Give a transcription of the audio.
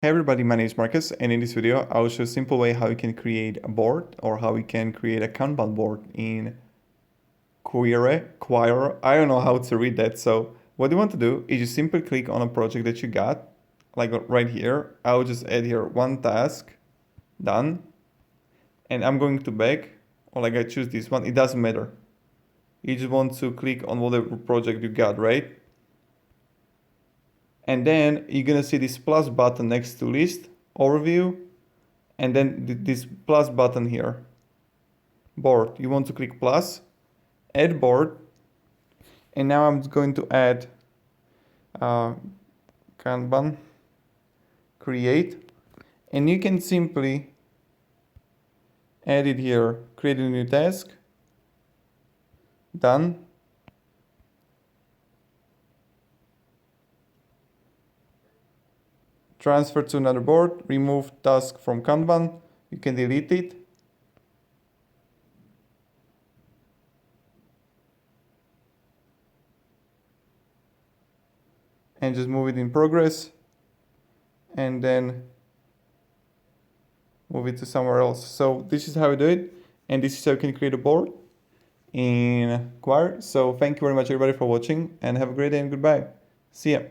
Hey everybody, my name is Marcus, and in this video I will show a simple way how you can create a board or how you can create a Kanban board in Quire. I don't know how to read that. So what you want to do is you simply click on a project that you got, like right here. I will just add here one task, done, and I'm going to back, or like I choose this one. It doesn't matter. You just want to click on whatever project you got, right? And then you're gonna see this plus button next to list, overview, and then this plus button here, board. You want to click plus, add board, and now I'm going to add Kanban, create, and you can simply add it here, create a new task, done. Transfer to another board, remove task from Kanban, you can delete it. And just move it in progress, and then move it to somewhere else. So this is how you do it, and this is how you can create a board in Quire. So thank you very much everybody for watching, and have a great day and goodbye. See ya.